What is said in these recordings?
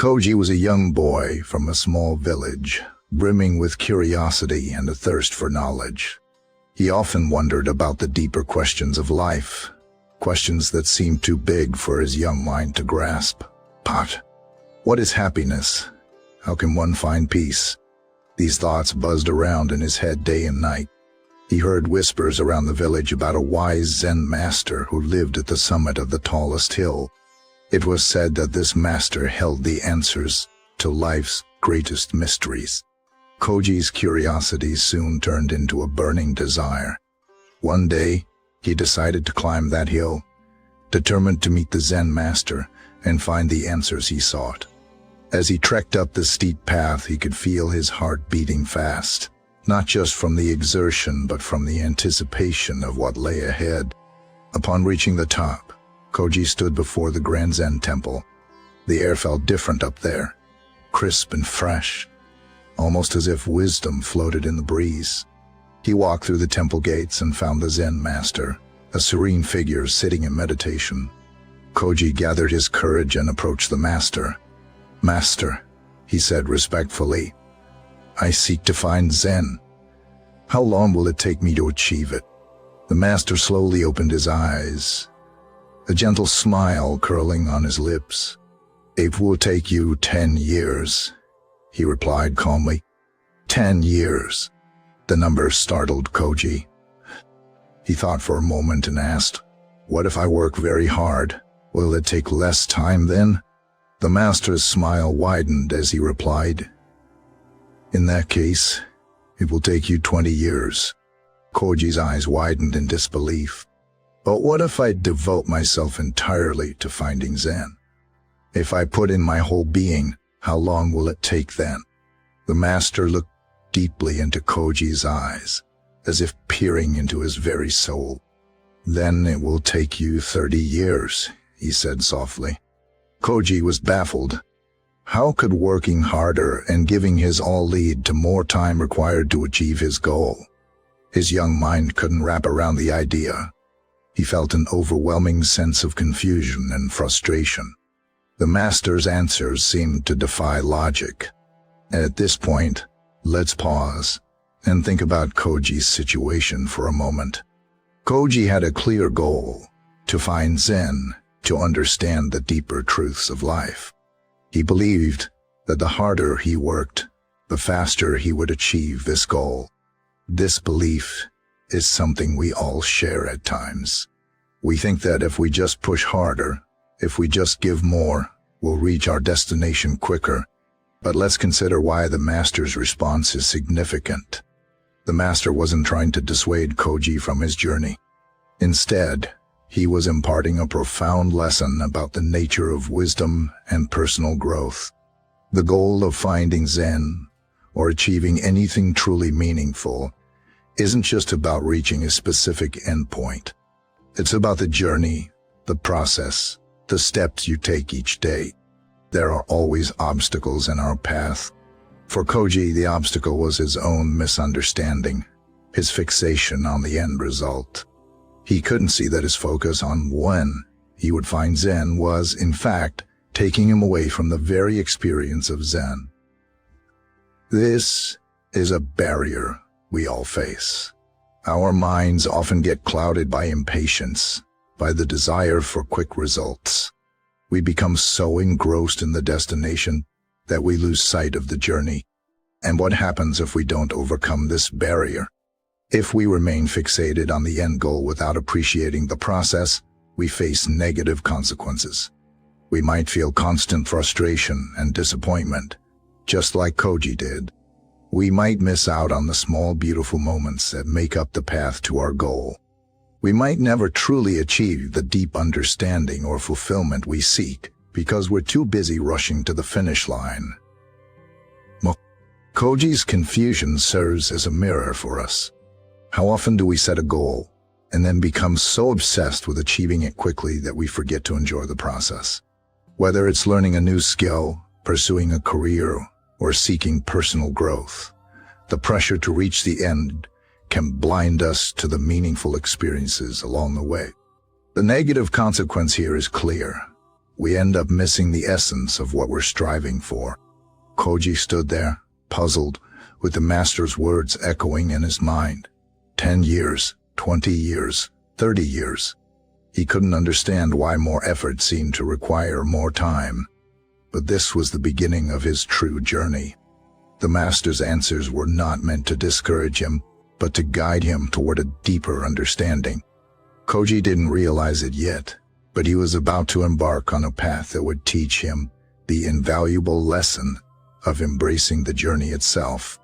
Koji was a young boy from a small village, brimming with curiosity and a thirst for knowledge. He often wondered about the deeper questions of life, questions that seemed too big for his young mind to grasp. What is happiness? How can one find peace? These thoughts buzzed around in his head day and night. He heard whispers around the village about a wise Zen master who lived at the summit of the tallest hill. It was said that this master held the answers to life's greatest mysteries. Koji's curiosity soon turned into a burning desire. One day, he decided to climb that hill, determined to meet the Zen master and find the answers he sought. As he trekked up the steep path, he could feel his heart beating fast, not just from the exertion but from the anticipation of what lay ahead. Upon reaching the top, Koji stood before the Grand Zen temple. The air felt different up there, crisp and fresh, almost as if wisdom floated in the breeze. He walked through the temple gates and found the Zen master, a serene figure sitting in meditation. Koji gathered his courage and approached the master. "Master," he said respectfully, "I seek to find Zen. How long will it take me to achieve it?" The master slowly opened his eyes, a gentle smile curling on his lips. "It will take you 10 years, he replied calmly. 10 years. The number startled Koji. He thought for a moment and asked, "What if I work very hard? Will it take less time then?" The master's smile widened as he replied, "In that case, it will take you 20 years. Koji's eyes widened in disbelief. "But what if I devote myself entirely to finding Zen? If I put in my whole being, how long will it take then?" The master looked deeply into Koji's eyes, as if peering into his very soul. "Then it will take you 30 years, he said softly. Koji was baffled. How could working harder and giving his all lead to more time required to achieve his goal? His young mind couldn't wrap around the idea. He felt an overwhelming sense of confusion and frustration. The master's answers seemed to defy logic. At this point, let's pause and think about Koji's situation for a moment. Koji had a clear goal: to find Zen, to understand the deeper truths of life. He believed that the harder he worked, the faster he would achieve this goal. This belief is something we all share at times. We think that if we just push harder, if we just give more, we'll reach our destination quicker. But let's consider why the master's response is significant. The master wasn't trying to dissuade Koji from his journey. Instead, he was imparting a profound lesson about the nature of wisdom and personal growth. The goal of finding Zen, or achieving anything truly meaningful, isn't just about reaching a specific endpoint. It's about the journey, the process, the steps you take each day. There are always obstacles in our path. For Koji, the obstacle was his own misunderstanding, his fixation on the end result. He couldn't see that his focus on when he would find Zen was, in fact, taking him away from the very experience of Zen. This is a barrier we all face. Our minds often get clouded by impatience, by the desire for quick results. We become so engrossed in the destination that we lose sight of the journey. And what happens if we don't overcome this barrier? If we remain fixated on the end goal without appreciating the process, we face negative consequences. We might feel constant frustration and disappointment, just like Koji did. We might miss out on the small, beautiful moments that make up the path to our goal. We might never truly achieve the deep understanding or fulfillment we seek because we're too busy rushing to the finish line. Koji's confusion serves as a mirror for us. How often do we set a goal and then become so obsessed with achieving it quickly that we forget to enjoy the process? Whether it's learning a new skill, pursuing a career, or seeking personal growth, the pressure to reach the end can blind us to the meaningful experiences along the way. The negative consequence here is clear. we end up missing the essence of what we're striving for. Koji stood there, puzzled, with the master's words echoing in his mind. 10 years, 20 years, 30 years. He couldn't understand why more effort seemed to require more time. But this was the beginning of his true journey. The master's answers were not meant to discourage him, but to guide him toward a deeper understanding. Koji didn't realize it yet, but he was about to embark on a path that would teach him the invaluable lesson of embracing the journey itself.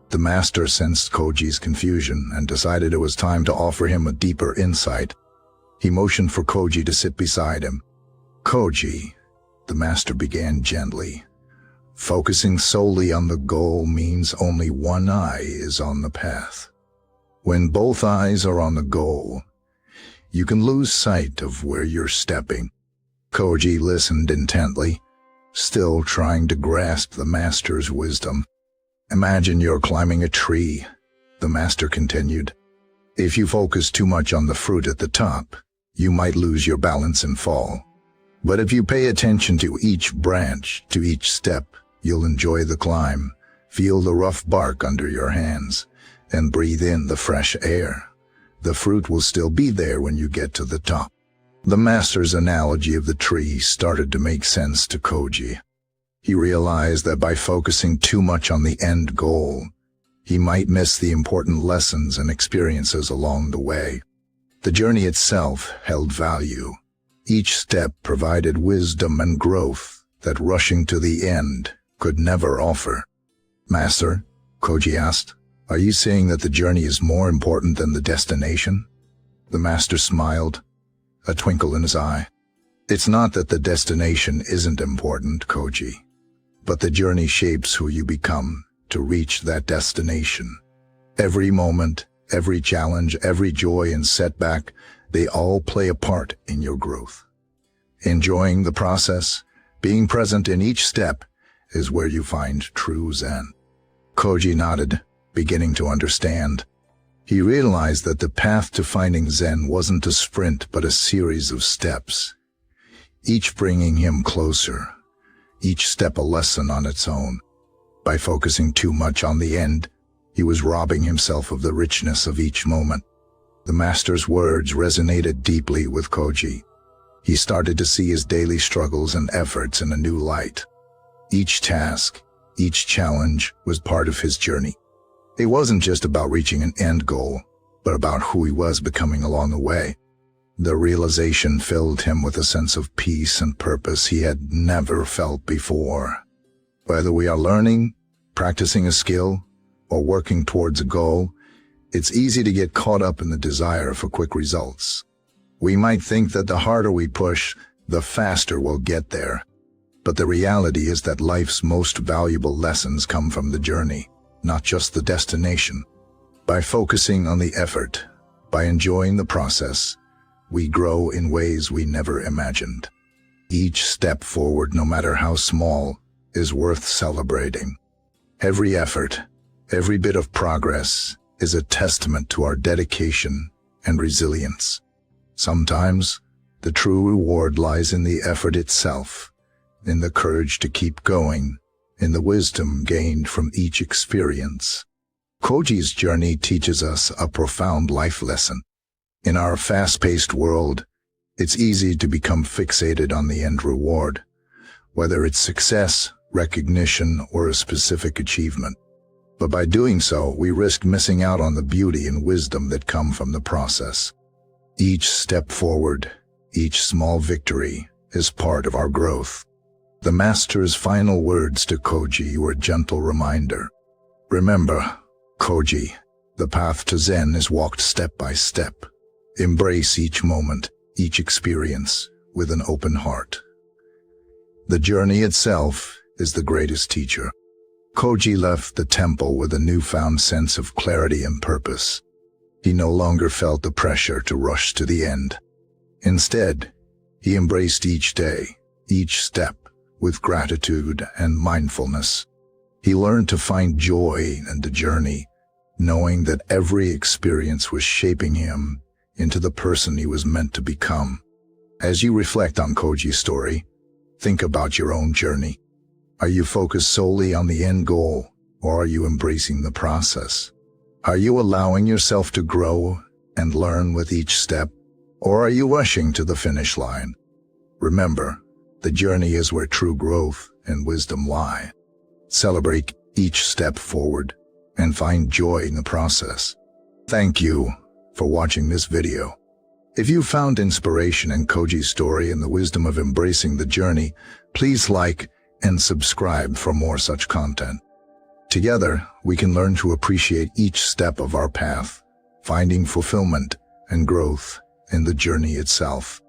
The master sensed Koji's confusion and decided it was time to offer him a deeper insight. He motioned for Koji to sit beside him. "Koji," the master began gently, "focusing solely on the goal means only one eye is on the path. When both eyes are on the goal, you can lose sight of where you're stepping." Koji listened intently, still trying to grasp the master's wisdom. "Imagine you're climbing a tree," the master continued. "If you focus too much on the fruit at the top, you might lose your balance and fall. But if you pay attention to each branch, to each step, you'll enjoy the climb, feel the rough bark under your hands, and breathe in the fresh air. The fruit will still be there when you get to the top." The master's analogy of the tree started to make sense to Koji. He realized that by focusing too much on the end goal, he might miss the important lessons and experiences along the way. The journey itself held value. Each step provided wisdom and growth that rushing to the end could never offer. "Master," Koji asked, "are you saying that the journey is more important than the destination?" The master smiled, a twinkle in his eye. "It's not that the destination isn't important, Koji, but the journey shapes who you become to reach that destination. Every moment, every challenge, every joy and setback, they all play a part in your growth. Enjoying the process, being present in each step, is where you find true Zen." Koji nodded, beginning to understand. He realized that the path to finding Zen wasn't a sprint but a series of steps, each bringing him closer, each step a lesson on its own. By focusing too much on the end, he was robbing himself of the richness of each moment. The master's words resonated deeply with Koji. He started to see his daily struggles and efforts in a new light. Each task, each challenge was part of his journey. It wasn't just about reaching an end goal, but about who he was becoming along the way. The realization filled him with a sense of peace and purpose he had never felt before. Whether we are learning, practicing a skill, or working towards a goal, it's easy to get caught up in the desire for quick results. We might think that the harder we push, the faster we'll get there. But the reality is that life's most valuable lessons come from the journey, not just the destination. By focusing on the effort, by enjoying the process, we grow in ways we never imagined. Each step forward, no matter how small, is worth celebrating. Every effort, every bit of progress is a testament to our dedication and resilience. Sometimes, the true reward lies in the effort itself, in the courage to keep going, in the wisdom gained from each experience. Koji's journey teaches us a profound life lesson. In our fast-paced world, it's easy to become fixated on the end reward, whether it's success, recognition, or a specific achievement. But by doing so, we risk missing out on the beauty and wisdom that come from the process. Each step forward, each small victory, is part of our growth. The master's final words to Koji were a gentle reminder. Remember, Koji, the path to Zen is walked step by step. Embrace each moment, each experience, with an open heart. The journey itself is the greatest teacher. Koji left the temple with a newfound sense of clarity and purpose. He no longer felt the pressure to rush to the end. Instead, he embraced each day, each step, with gratitude and mindfulness. He learned to find joy in the journey, knowing that every experience was shaping him into the person he was meant to become. As you reflect on Koji's story, Think about your own journey. Are you focused solely on the end goal, or are you embracing the process? Are you allowing yourself to grow and learn with each step, or are you rushing to the finish line? Remember, the journey is where true growth and wisdom lie. Celebrate each step forward and find joy in the process. Thank you for watching this video. If you found inspiration in Koji's story and the wisdom of embracing the journey, please like and subscribe for more such content. Together, we can learn to appreciate each step of our path, finding fulfillment and growth in the journey itself.